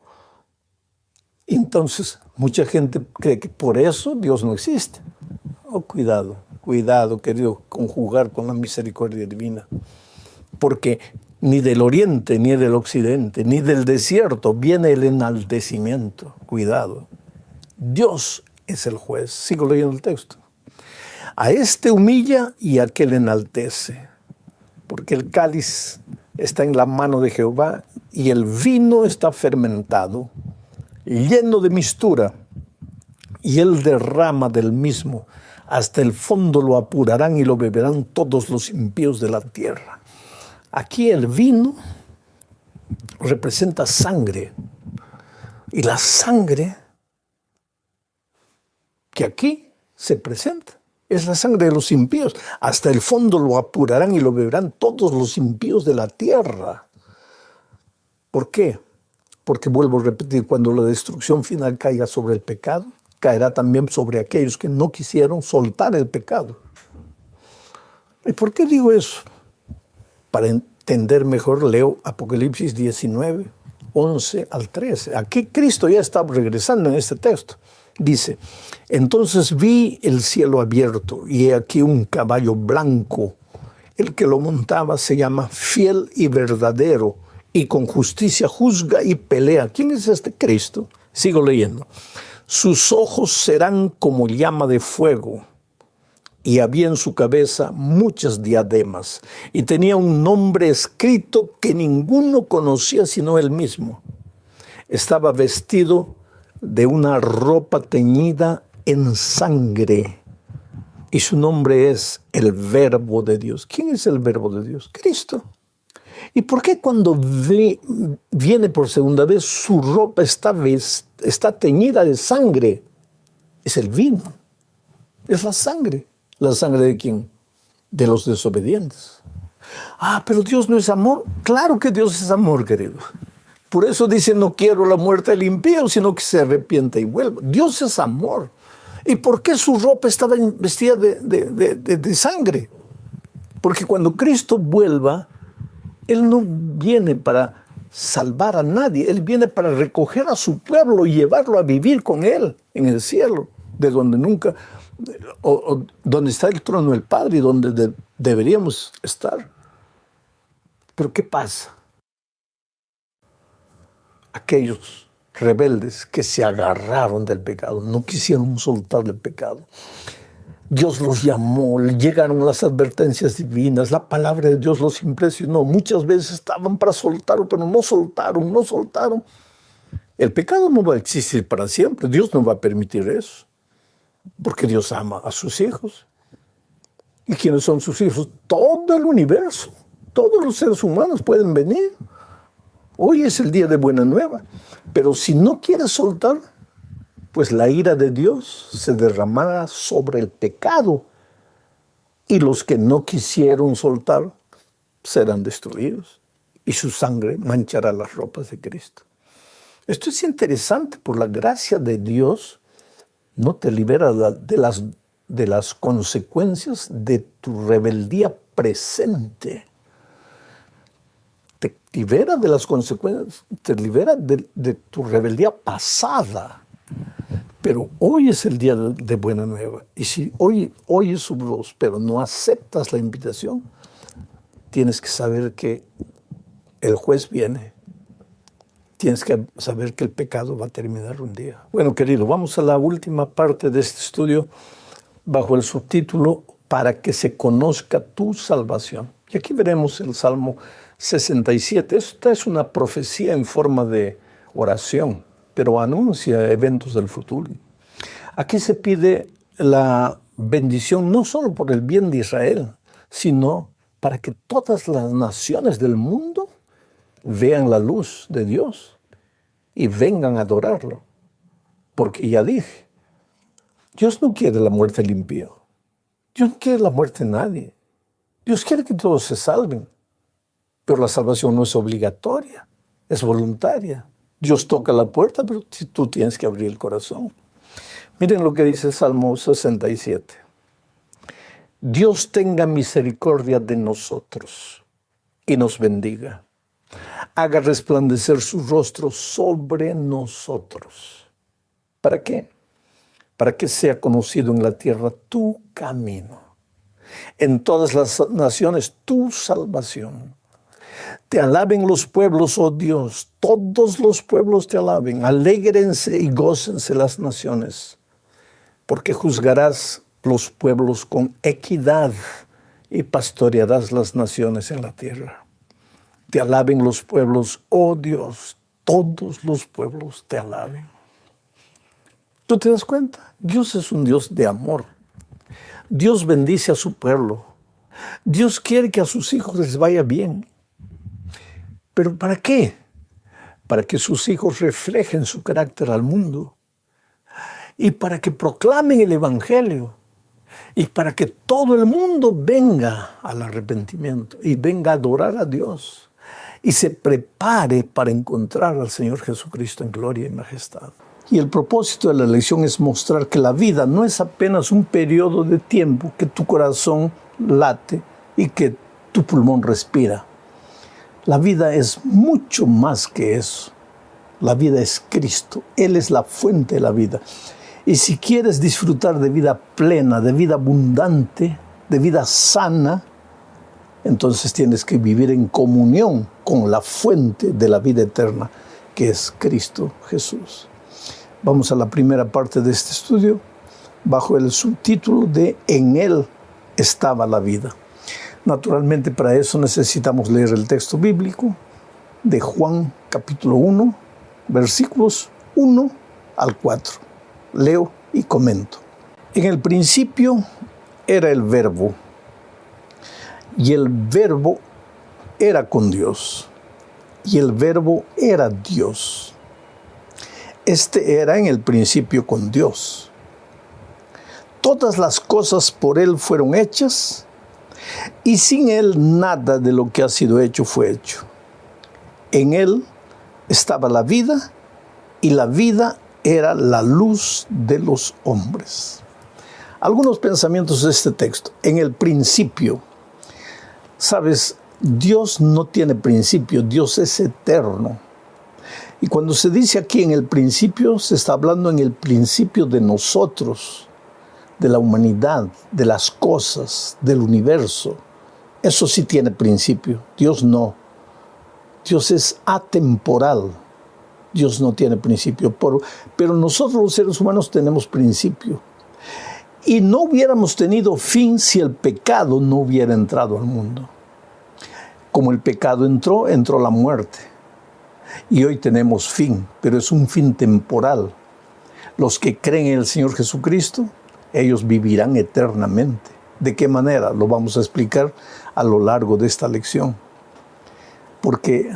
Entonces, mucha gente cree que por eso Dios no existe. Oh, cuidado, cuidado, querido, conjugar con la misericordia divina. Porque ni del oriente, ni del occidente, ni del desierto viene el enaltecimiento. Cuidado. Dios es el juez. Sigo leyendo el texto. A este humilla y a aquel enaltece, porque el cáliz está en la mano de Jehová y el vino está fermentado, lleno de mistura, y él derrama del mismo. Hasta el fondo lo apurarán y lo beberán todos los impíos de la tierra. Aquí el vino representa sangre, y la sangre que aquí se presenta es la sangre de los impíos. Hasta el fondo lo apurarán y lo beberán todos los impíos de la tierra. ¿Por qué? Porque vuelvo a repetir, cuando la destrucción final caiga sobre el pecado, caerá también sobre aquellos que no quisieron soltar el pecado. ¿Y por qué digo eso? Para entender mejor, leo Apocalipsis 19, 11 al 13. Aquí Cristo ya está regresando en este texto. Dice, entonces vi el cielo abierto y he aquí un caballo blanco. El que lo montaba se llama Fiel y Verdadero y con justicia juzga y pelea. ¿Quién es este Cristo? Sigo leyendo. Sus ojos serán como llama de fuego y había en su cabeza muchas diademas y tenía un nombre escrito que ninguno conocía sino él mismo. Estaba vestido de una ropa teñida en sangre y su nombre es el Verbo de Dios. ¿Quién es el Verbo de Dios? Cristo. ¿Y por qué cuando viene por segunda vez su ropa está teñida de sangre? Es el vino, es la sangre. ¿La sangre de quién? De los desobedientes. Ah, pero Dios no es amor. Claro que Dios es amor, querido. Por eso dice, no quiero la muerte del impío, sino que se arrepienta y vuelva. Dios es amor. ¿Y por qué su ropa estaba vestida de sangre? Porque cuando Cristo vuelva, Él no viene para salvar a nadie. Él viene para recoger a su pueblo y llevarlo a vivir con Él en el cielo, de donde nunca, donde está el trono del Padre y donde deberíamos estar. Pero ¿qué pasa? aquellos rebeldes que se agarraron del pecado, no quisieron soltar el pecado. Dios los llamó, llegaron las advertencias divinas, la palabra de Dios los impresionó. Muchas veces estaban para soltarlo, pero no soltaron. El pecado no va a existir para siempre, Dios no va a permitir eso, porque Dios ama a sus hijos. ¿Y quiénes son sus hijos? Todo el universo, todos los seres humanos pueden venir. Hoy es el día de buena nueva, pero si no quieres soltar, pues la ira de Dios se derramará sobre el pecado y los que no quisieron soltar serán destruidos y su sangre manchará las ropas de Cristo. Esto es interesante, por la gracia de Dios no te libera de las consecuencias de tu rebeldía presente. Te libera de las consecuencias, te libera de tu rebeldía pasada. Pero hoy es el día de buena nueva. Y si hoy oyes su voz, pero no aceptas la invitación, tienes que saber que el juez viene. Tienes que saber que el pecado va a terminar un día. Bueno, querido, vamos a la última parte de este estudio bajo el subtítulo Para que se conozca tu salvación. Y aquí veremos el Salmo 67. Esta es una profecía en forma de oración, pero anuncia eventos del futuro. Aquí se pide la bendición no solo por el bien de Israel, sino para que todas las naciones del mundo vean la luz de Dios y vengan a adorarlo. Porque ya dije, Dios no quiere la muerte del impío. Dios no quiere la muerte de nadie. Dios quiere que todos se salven. Pero la salvación no es obligatoria, es voluntaria. Dios toca la puerta, pero tú tienes que abrir el corazón. Miren lo que dice el Salmo 67. Dios tenga misericordia de nosotros y nos bendiga. Haga resplandecer su rostro sobre nosotros. ¿Para qué? Para que sea conocido en la tierra tu camino. En todas las naciones tu salvación. Te alaben los pueblos, oh Dios, todos los pueblos te alaben, alégrense y gócense las naciones, porque juzgarás los pueblos con equidad y pastorearás las naciones en la tierra. Te alaben los pueblos, oh Dios, todos los pueblos te alaben. ¿Tú te das cuenta? Dios es un Dios de amor. Dios bendice a su pueblo. Dios quiere que a sus hijos les vaya bien. ¿Pero para qué? Para que sus hijos reflejen su carácter al mundo y para que proclamen el Evangelio y para que todo el mundo venga al arrepentimiento y venga a adorar a Dios y se prepare para encontrar al Señor Jesucristo en gloria y majestad. Y el propósito de la lección es mostrar que la vida no es apenas un periodo de tiempo que tu corazón late y que tu pulmón respira. La vida es mucho más que eso. La vida es Cristo. Él es la fuente de la vida. Y si quieres disfrutar de vida plena, de vida abundante, de vida sana, entonces tienes que vivir en comunión con la fuente de la vida eterna, que es Cristo Jesús. Vamos a la primera parte de este estudio, bajo el subtítulo de En Él estaba la vida. Naturalmente, para eso necesitamos leer el texto bíblico de Juan capítulo 1, versículos 1 al 4. Leo y comento. En el principio era el Verbo, y el Verbo era con Dios, y el Verbo era Dios. Este era en el principio con Dios. Todas las cosas por Él fueron hechas, y sin Él nada de lo que ha sido hecho fue hecho. En Él estaba la vida, y la vida era la luz de los hombres. Algunos pensamientos de este texto. En el principio, sabes, Dios no tiene principio, Dios es eterno. Y cuando se dice aquí en el principio, se está hablando en el principio de nosotros, de la humanidad, de las cosas, del universo. Eso sí tiene principio, Dios no. Dios es atemporal. Dios no tiene principio, pero nosotros los seres humanos tenemos principio. Y no hubiéramos tenido fin si el pecado no hubiera entrado al mundo. Como el pecado entró la muerte. Y hoy tenemos fin, pero es un fin temporal. Los que creen en el Señor Jesucristo, ellos vivirán eternamente. ¿De qué manera? Lo vamos a explicar a lo largo de esta lección. Porque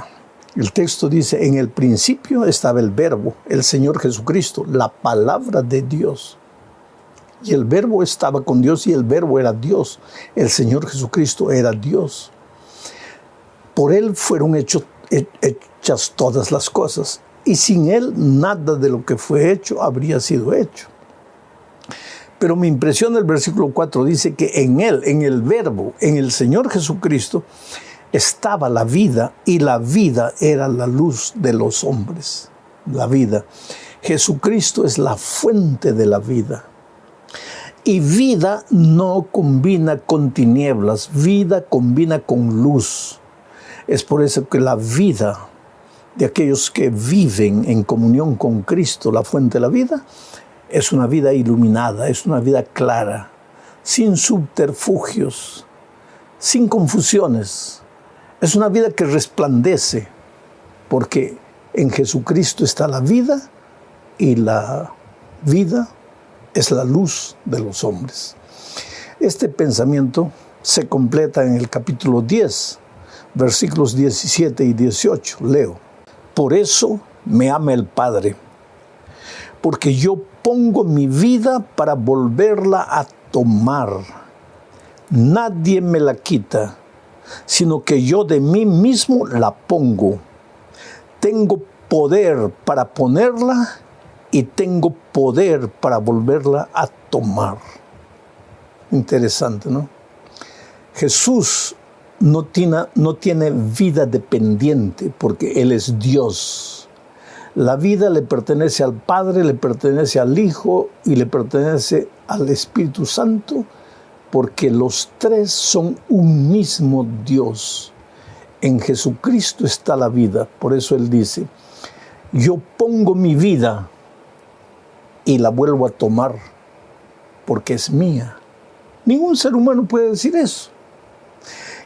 el texto dice, en el principio estaba el Verbo, el Señor Jesucristo, la palabra de Dios. Y el Verbo estaba con Dios y el Verbo era Dios. El Señor Jesucristo era Dios. Por Él fueron hechas todas las cosas. Y sin Él nada de lo que fue hecho habría sido hecho. Pero me impresiona el versículo 4, dice que en Él, en el Verbo, en el Señor Jesucristo, estaba la vida y la vida era la luz de los hombres. La vida. Jesucristo es la fuente de la vida. Y vida no combina con tinieblas, vida combina con luz. Es por eso que la vida de aquellos que viven en comunión con Cristo, la fuente de la vida, es una vida iluminada, es una vida clara, sin subterfugios, sin confusiones. Es una vida que resplandece, porque en Jesucristo está la vida y la vida es la luz de los hombres. Este pensamiento se completa en el capítulo 10, versículos 17 y 18. Leo. Por eso me ama el Padre, porque yo pongo mi vida para volverla a tomar. Nadie me la quita, sino que yo de mí mismo la pongo. Tengo poder para ponerla y tengo poder para volverla a tomar. Interesante, ¿no? Jesús no tiene vida dependiente porque Él es Dios. La vida le pertenece al Padre, le pertenece al Hijo y le pertenece al Espíritu Santo, porque los tres son un mismo Dios. En Jesucristo está la vida. Por eso Él dice, yo pongo mi vida y la vuelvo a tomar porque es mía. Ningún ser humano puede decir eso.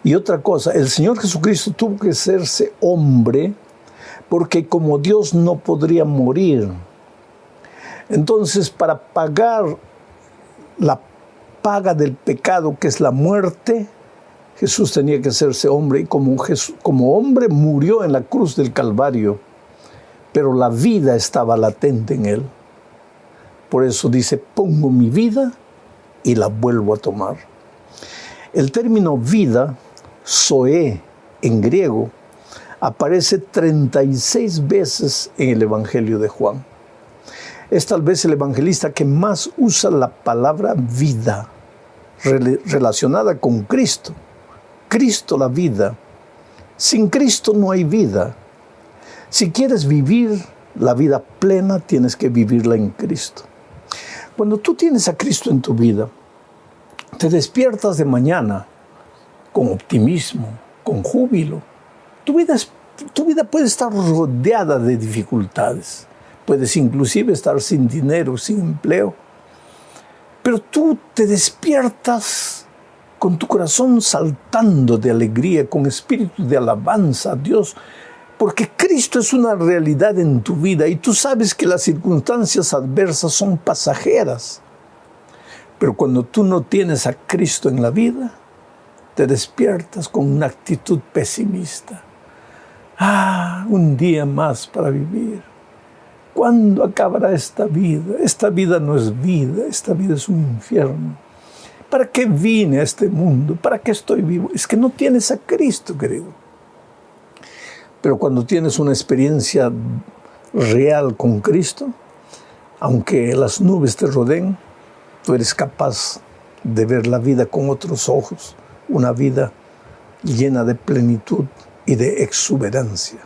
Y otra cosa, el Señor Jesucristo tuvo que hacerse hombre porque como Dios no podría morir. Entonces, para pagar la paga del pecado, que es la muerte, Jesús tenía que hacerse hombre y como hombre murió en la cruz del Calvario, pero la vida estaba latente en Él. Por eso dice, pongo mi vida y la vuelvo a tomar. El término vida, zoe, en griego, aparece 36 veces en el Evangelio de Juan. Es tal vez el evangelista que más usa la palabra vida relacionada con Cristo. Cristo la vida. Sin Cristo no hay vida. Si quieres vivir la vida plena, tienes que vivirla en Cristo. Cuando tú tienes a Cristo en tu vida, te despiertas de mañana con optimismo, con júbilo. Tu vida puede estar rodeada de dificultades. Puedes inclusive estar sin dinero, sin empleo. Pero tú te despiertas con tu corazón saltando de alegría, con espíritu de alabanza a Dios, porque Cristo es una realidad en tu vida y tú sabes que las circunstancias adversas son pasajeras. Pero cuando tú no tienes a Cristo en la vida, te despiertas con una actitud pesimista. Un día más para vivir. ¿Cuándo acabará esta vida? Esta vida no es vida, esta vida es un infierno. ¿Para qué vine a este mundo? ¿Para qué estoy vivo? Es que no tienes a Cristo, querido. Pero cuando tienes una experiencia real con Cristo, aunque las nubes te rodeen, tú eres capaz de ver la vida con otros ojos, una vida llena de plenitud y de exuberancia.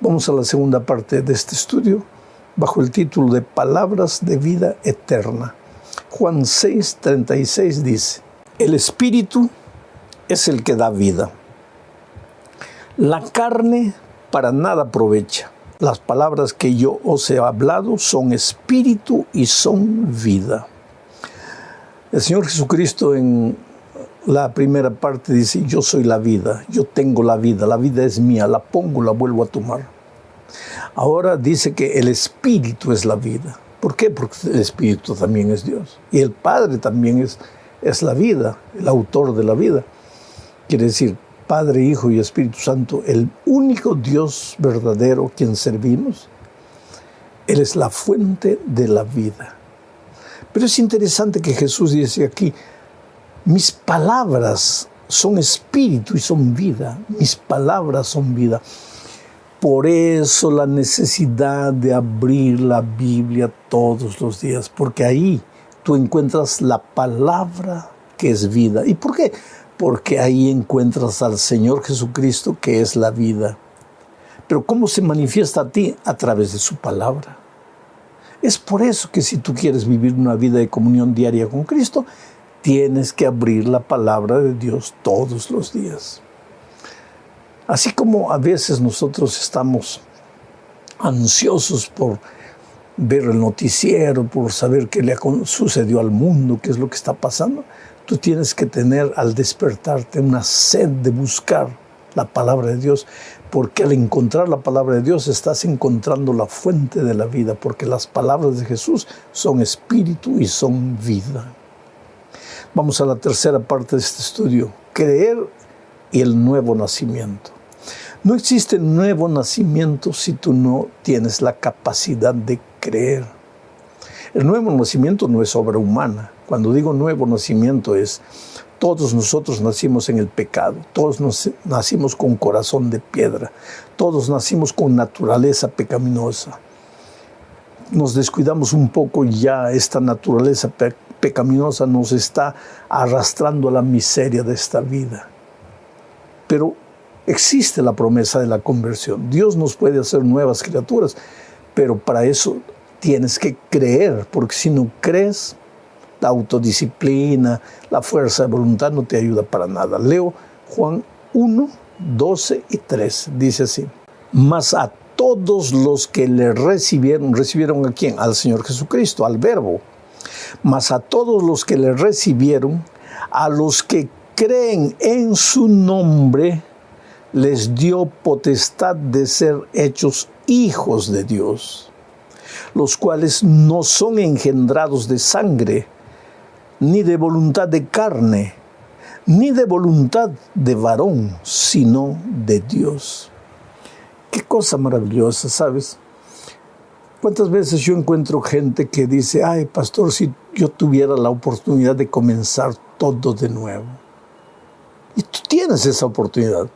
Vamos a la segunda parte de este estudio, bajo el título de Palabras de Vida Eterna. Juan 6:36 dice, el Espíritu es el que da vida. La carne para nada aprovecha. Las palabras que yo os he hablado son espíritu y son vida. El Señor Jesucristo en la primera parte dice, yo soy la vida, yo tengo la vida es mía, la pongo, la vuelvo a tomar. Ahora dice que el espíritu es la vida. ¿Por qué? Porque el espíritu también es Dios. Y el Padre también es la vida, el autor de la vida. Quiere decir, Padre, Hijo y Espíritu Santo, el único Dios verdadero quien servimos, Él es la fuente de la vida. Pero es interesante que Jesús dice aquí, mis palabras son espíritu y son vida, mis palabras son vida. Por eso la necesidad de abrir la Biblia todos los días, porque ahí tú encuentras la palabra que es vida. ¿Y por qué? Porque ahí encuentras al Señor Jesucristo, que es la vida. Pero ¿cómo se manifiesta a ti? A través de su palabra. Es por eso que si tú quieres vivir una vida de comunión diaria con Cristo, tienes que abrir la palabra de Dios todos los días. Así como a veces nosotros estamos ansiosos por ver el noticiero, por saber qué le sucedió al mundo, qué es lo que está pasando, tú tienes que tener al despertarte una sed de buscar la palabra de Dios, porque al encontrar la palabra de Dios estás encontrando la fuente de la vida, porque las palabras de Jesús son espíritu y son vida. Vamos a la tercera parte de este estudio, creer y el nuevo nacimiento. No existe nuevo nacimiento si tú no tienes la capacidad de creer. El nuevo nacimiento no es obra humana. Cuando digo nuevo nacimiento es, todos nosotros nacimos en el pecado, todos nacimos con corazón de piedra, todos nacimos con naturaleza pecaminosa. Nos descuidamos un poco y ya esta naturaleza pecaminosa nos está arrastrando a la miseria de esta vida. Pero existe la promesa de la conversión. Dios nos puede hacer nuevas criaturas, pero para eso tienes que creer, porque si no crees, la autodisciplina, la fuerza de voluntad no te ayuda para nada. Leo Juan 1, 12 y 13. Dice así, mas a todos los que le recibieron, ¿recibieron a quién? Al Señor Jesucristo, al Verbo. Mas a todos los que le recibieron, a los que creen en su nombre, les dio potestad de ser hechos hijos de Dios, los cuales no son engendrados de sangre, ni de voluntad de carne, ni de voluntad de varón, sino de Dios. Qué cosa maravillosa, ¿sabes? ¿Cuántas veces yo encuentro gente que dice, ay, pastor, si yo tuviera la oportunidad de comenzar todo de nuevo? Y tú tienes esa oportunidad.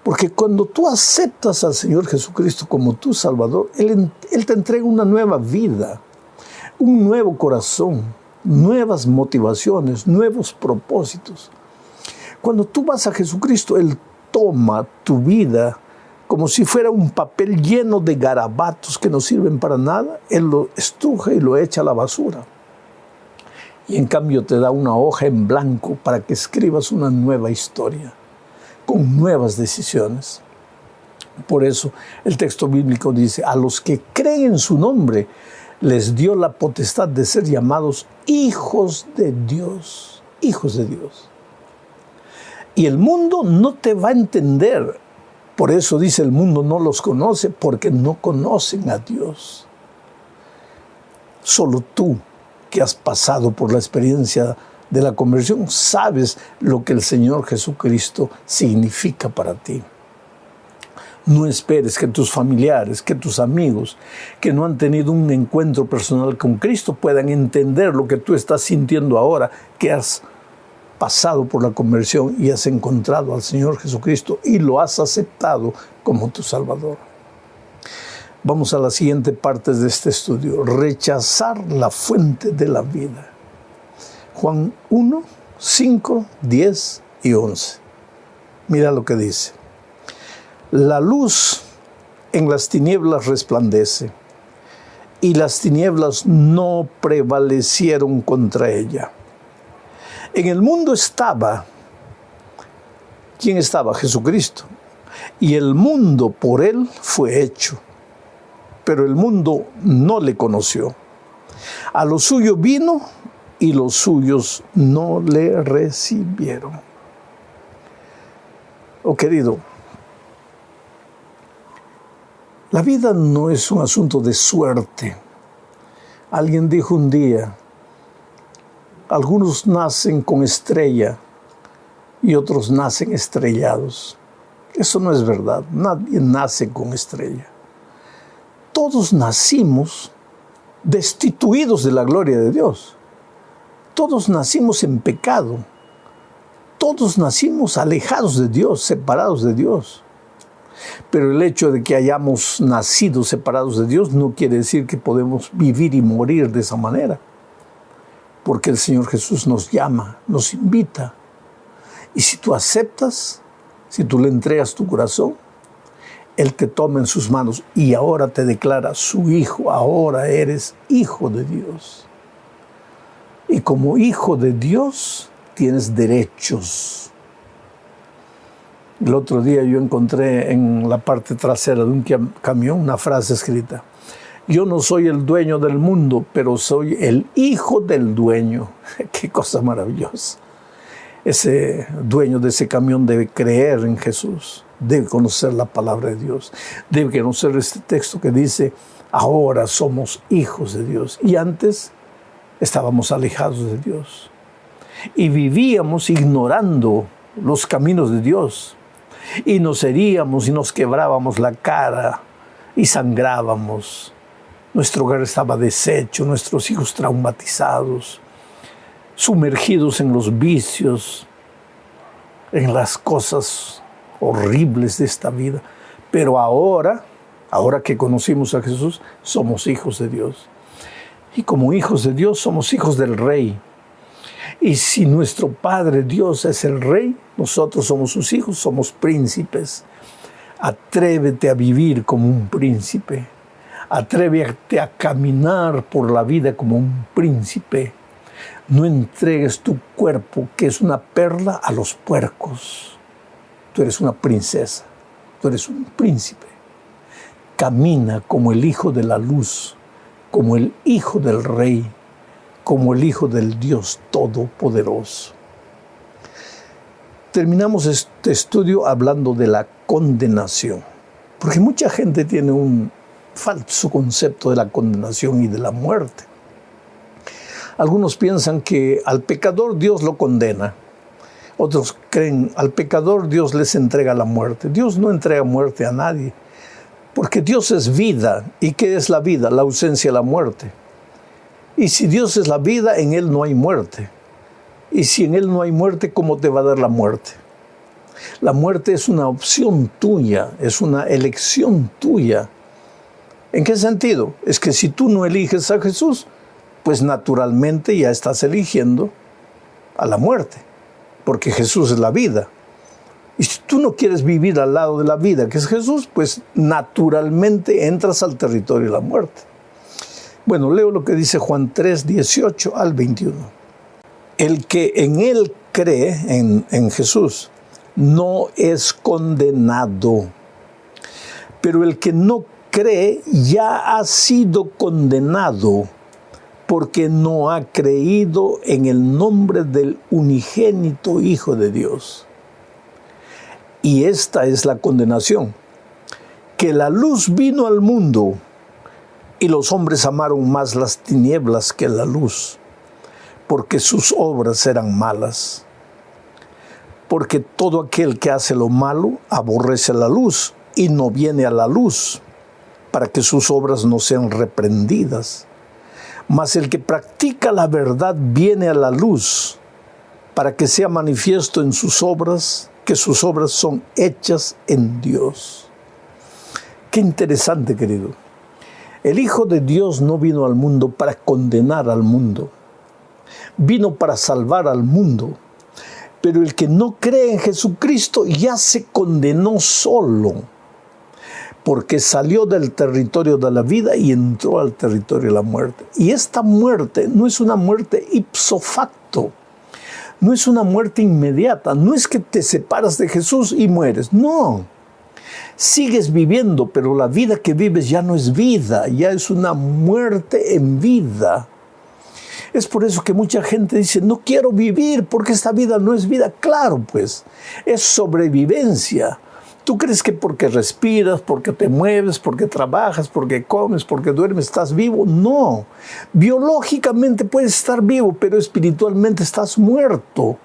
Porque cuando tú aceptas al Señor Jesucristo como tu Salvador, Él te entrega una nueva vida, un nuevo corazón, nuevas motivaciones, nuevos propósitos. Cuando tú vas a Jesucristo, Él toma tu vida como si fuera un papel lleno de garabatos que no sirven para nada. Él lo estruja y lo echa a la basura. Y en cambio te da una hoja en blanco para que escribas una nueva historia, con nuevas decisiones. Por eso el texto bíblico dice, a los que creen en su nombre, les dio la potestad de ser llamados hijos de Dios. Hijos de Dios. Y el mundo no te va a entender. Por eso dice, el mundo no los conoce, porque no conocen a Dios. Solo tú, que has pasado por la experiencia de la conversión, sabes lo que el Señor Jesucristo significa para ti. No esperes que tus familiares, que tus amigos, que no han tenido un encuentro personal con Cristo, puedan entender lo que tú estás sintiendo ahora, que has pasado por la conversión y has encontrado al Señor Jesucristo y lo has aceptado como tu Salvador. Vamos a la siguiente parte de este estudio, rechazar la fuente de la vida. Juan 1, 5, 10 y 11. Mira lo que dice. La luz en las tinieblas resplandece, y las tinieblas no prevalecieron contra ella. En el mundo estaba, ¿quién estaba? Jesucristo. Y el mundo por él fue hecho, pero el mundo no le conoció. A lo suyo vino y los suyos no le recibieron. Oh querido, la vida no es un asunto de suerte. Alguien dijo un día, algunos nacen con estrella y otros nacen estrellados. Eso no es verdad, nadie nace con estrella. Todos nacimos destituidos de la gloria de Dios. Todos nacimos en pecado. Todos nacimos alejados de Dios, separados de Dios. Pero el hecho de que hayamos nacido separados de Dios no quiere decir que podemos vivir y morir de esa manera. Porque el Señor Jesús nos llama, nos invita. Y si tú aceptas, si tú le entregas tu corazón, Él te toma en sus manos y ahora te declara su hijo. Ahora eres hijo de Dios. Y como hijo de Dios tienes derechos. El otro día yo encontré en la parte trasera de un camión una frase escrita. Yo no soy el dueño del mundo, pero soy el hijo del dueño. Qué cosa maravillosa. Ese dueño de ese camión debe creer en Jesús, debe conocer la palabra de Dios, debe conocer este texto que dice, ahora somos hijos de Dios. Y antes estábamos alejados de Dios. Y vivíamos ignorando los caminos de Dios. Y nos heríamos y nos quebrábamos la cara y sangrábamos. Nuestro hogar estaba deshecho, nuestros hijos traumatizados, sumergidos en los vicios, en las cosas horribles de esta vida. Pero ahora que conocimos a Jesús, somos hijos de Dios. Y como hijos de Dios, somos hijos del Rey. Y si nuestro Padre Dios es el Rey, nosotros somos sus hijos, somos príncipes. Atrévete a vivir como un príncipe. Atrévete a caminar por la vida como un príncipe. No entregues tu cuerpo, que es una perla, a los puercos. Tú eres una princesa, tú eres un príncipe. Camina como el hijo de la luz, como el hijo del Rey, como el hijo del Dios Todopoderoso. Terminamos este estudio hablando de la condenación, porque mucha gente tiene un falso concepto de la condenación y de la muerte. Algunos piensan que al pecador Dios lo condena. Otros creen al pecador Dios les entrega la muerte. Dios no entrega muerte a nadie, porque Dios es vida. ¿Y qué es la vida? La ausencia de la muerte. Y si Dios es la vida, en Él no hay muerte. Y si en Él no hay muerte, ¿cómo te va a dar la muerte? La muerte es una opción tuya, es una elección tuya. ¿En qué sentido? Es que si tú no eliges a Jesús, pues naturalmente ya estás eligiendo a la muerte, porque Jesús es la vida. Y si tú no quieres vivir al lado de la vida, que es Jesús, pues naturalmente entras al territorio de la muerte. Bueno, leo lo que dice Juan 3, 18 al 21. El que en Él cree, en Jesús, no es condenado. Pero el que no cree ya ha sido condenado, porque no ha creído en el nombre del unigénito Hijo de Dios. Y esta es la condenación, que la luz vino al mundo, y los hombres amaron más las tinieblas que la luz, porque sus obras eran malas. Porque todo aquel que hace lo malo aborrece la luz y no viene a la luz, para que sus obras no sean reprendidas. Mas el que practica la verdad viene a la luz, para que sea manifiesto en sus obras, que sus obras son hechas en Dios. Qué interesante, querido. El Hijo de Dios no vino al mundo para condenar al mundo. Vino para salvar al mundo. Pero el que no cree en Jesucristo ya se condenó solo, porque salió del territorio de la vida y entró al territorio de la muerte. Y esta muerte no es una muerte ipso facto, no es una muerte inmediata, no es que te separas de Jesús y mueres, no. Sigues viviendo, pero la vida que vives ya no es vida, ya es una muerte en vida. Es por eso que mucha gente dice, no quiero vivir porque esta vida no es vida. Claro, pues, es sobrevivencia. ¿Tú crees que porque respiras, porque te mueves, porque trabajas, porque comes, porque duermes, estás vivo? No. Biológicamente puedes estar vivo, pero espiritualmente estás muerto.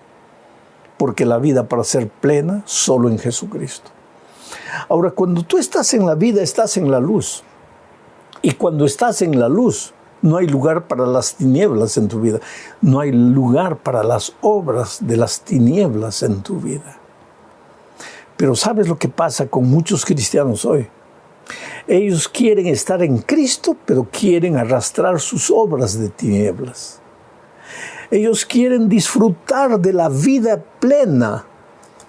Porque la vida para ser plena, solo en Jesucristo. Ahora, cuando tú estás en la vida, estás en la luz. Y cuando estás en la luz, no hay lugar para las tinieblas en tu vida. No hay lugar para las obras de las tinieblas en tu vida. Pero ¿sabes lo que pasa con muchos cristianos hoy? Ellos quieren estar en Cristo, pero quieren arrastrar sus obras de tinieblas. Ellos quieren disfrutar de la vida plena,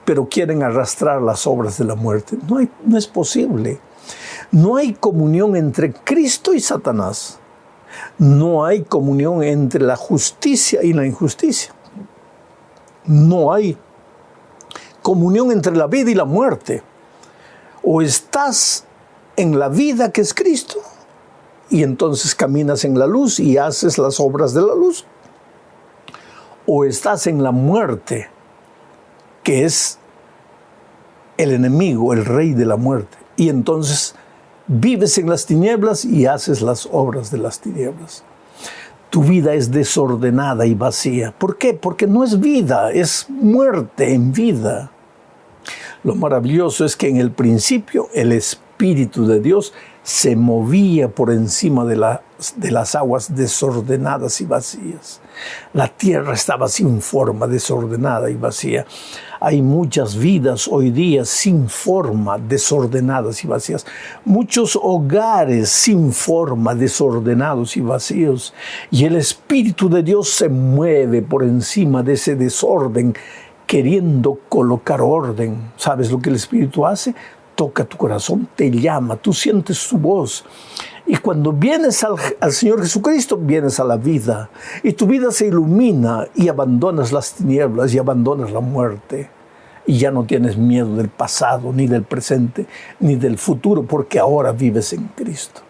pero quieren arrastrar las obras de la muerte. No es posible. No hay comunión entre Cristo y Satanás. No hay comunión entre la justicia y la injusticia. No hay comunión entre la vida y la muerte. O estás en la vida que es Cristo y entonces caminas en la luz y haces las obras de la luz. O estás en la muerte, que es el enemigo, el rey de la muerte. Y entonces vives en las tinieblas y haces las obras de las tinieblas. Tu vida es desordenada y vacía. ¿Por qué? Porque no es vida, es muerte en vida. Lo maravilloso es que en el principio el Espíritu de Dios se movía por encima de las aguas desordenadas y vacías. La tierra estaba sin forma, desordenada y vacía. Hay muchas vidas hoy día sin forma, desordenadas y vacías. Muchos hogares sin forma, desordenados y vacíos. Y el Espíritu de Dios se mueve por encima de ese desorden, queriendo colocar orden. ¿Sabes lo que el Espíritu hace? Toca tu corazón, te llama, tú sientes su voz. Y cuando vienes al Señor Jesucristo, vienes a la vida. Y tu vida se ilumina y abandonas las tinieblas y abandonas la muerte. Y ya no tienes miedo del pasado, ni del presente, ni del futuro, porque ahora vives en Cristo.